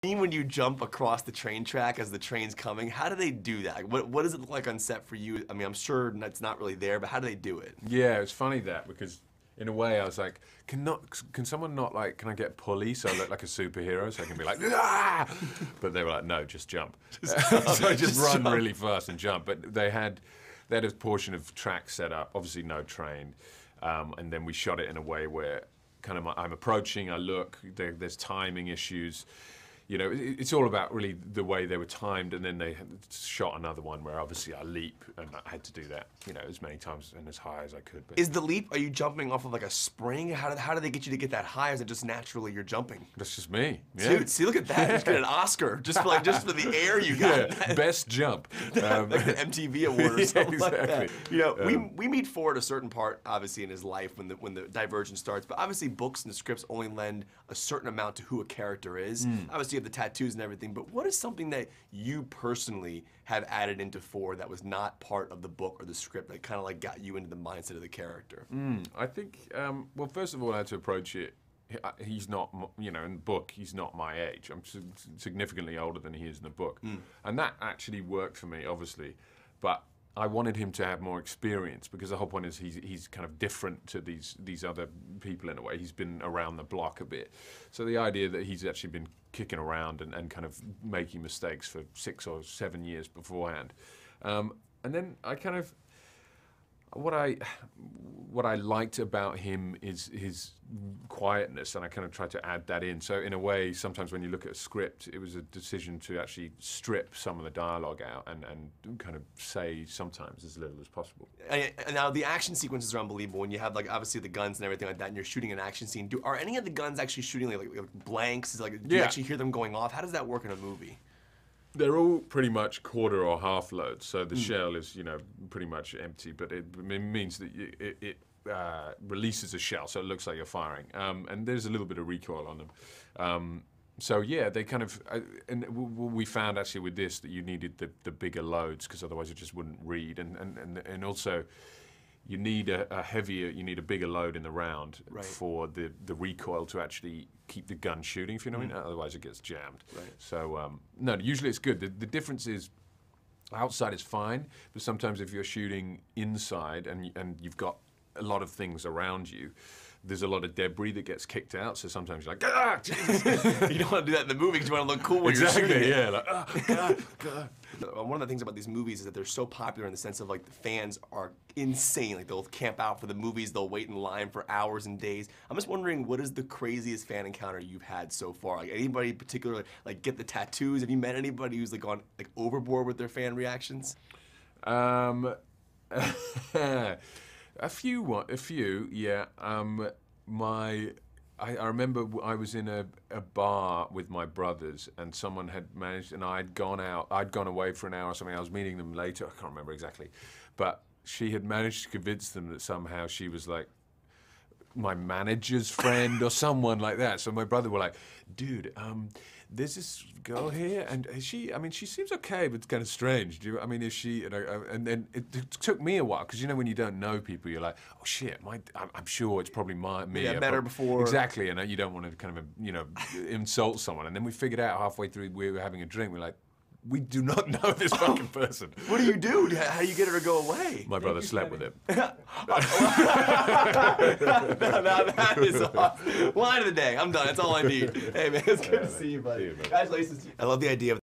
When you jump across the train track as the train's coming, how do they do that? What does it look like on set for you? I mean, I'm sure it's not really there, but how do they do it? Yeah, it's funny that, because in a way I was like, can someone not like, can I get pulley so I look like a superhero so I can be like, ah! But they were like, no, just jump. So I just run really fast and jump. But they had a portion of track set up, obviously no train, and then we shot it in a way where kind of I'm approaching, I look, there's timing issues. You know, it's all about really the way they were timed, and then they shot another one where obviously I leap, and I had to do that, you know, as many times and as high as I could. But is the leap, are you jumping off of like a spring? How do they get you to get that high? Or is it just naturally you're jumping? That's just me. Yeah. Dude, see, look at that. You just get an Oscar just for the air you got. Yeah, best jump. Like an MTV award or something exactly. like that. You know, we meet Ford a certain part, obviously, in his life when the divergence starts, but obviously books and scripts only lend a certain amount to who a character is. Obviously you have the tattoos and everything, but what is something that you personally have added into Ford that was not part of the book or the script that kind of like got you into the mindset of the character? I think, well, first of all, I had to approach it. He's not, you know, in the book, he's not my age. I'm significantly older than he is in the book. And that actually worked for me, obviously. But I wanted him to have more experience, because the whole point is he's kind of different to these other people in a way. He's been around the block a bit. So the idea that he's actually been kicking around and kind of making mistakes for 6 or 7 years beforehand. And then I kind of, what I liked about him is his quietness, and I kind of tried to add that in. So in a way, sometimes when you look at a script, it was a decision to actually strip some of the dialogue out and kind of say sometimes as little as possible. And now the action sequences are unbelievable when you have like obviously the guns and everything like that, and you're shooting an action scene. Are any of the guns actually shooting like blanks? Do you actually hear them going off? How does that work in a movie? They're all pretty much quarter or half loads, so the shell is, you know, pretty much empty, but it means that it releases a shell, so it looks like you're firing. And there's a little bit of recoil on them. So yeah, they kind of, and we found actually with this that you needed the bigger loads, because otherwise it just wouldn't read, and also you need a bigger load in the round for the recoil to actually keep the gun shooting, if you know what I mean. Otherwise it gets jammed. Right. So no, usually it's good. The difference is outside is fine, but sometimes if you're shooting inside and you've got a lot of things around you, there's a lot of debris that gets kicked out, so sometimes you're like, ah, Jesus. You don't want to do that in the movie because you want to look cool when you're shooting it. Yeah, like, ah, God, God. One of the things about these movies is that they're so popular in the sense of like the fans are insane. Like they'll camp out for the movies, they'll wait in line for hours and days. I'm just wondering, what is the craziest fan encounter you've had so far? Like anybody in particular, like get the tattoos? Have you met anybody who's like gone like overboard with their fan reactions? A few, yeah. I remember I was in a bar with my brothers, and someone had managed, and I'd gone away for an hour or something. I was meeting them later, I can't remember exactly, but she had managed to convince them that somehow she was like my manager's friend or someone like that. So my brother were like, dude, there's this girl here, and she seems okay, but it's kind of strange. Is she? And then it took me a while, because you know when you don't know people, you're like, oh shit, I'm sure it's probably me. Yeah, met her before. Exactly, and you don't want to kind of insult someone. And then we figured out halfway through we were having a drink, we're like, we do not know this fucking person. What do you do? How do you get her to go away? My brother slept with him. Now that is awesome. Line of the day. I'm done. That's all I need. Hey man, it's good to see you, buddy. Congratulations. I love the idea of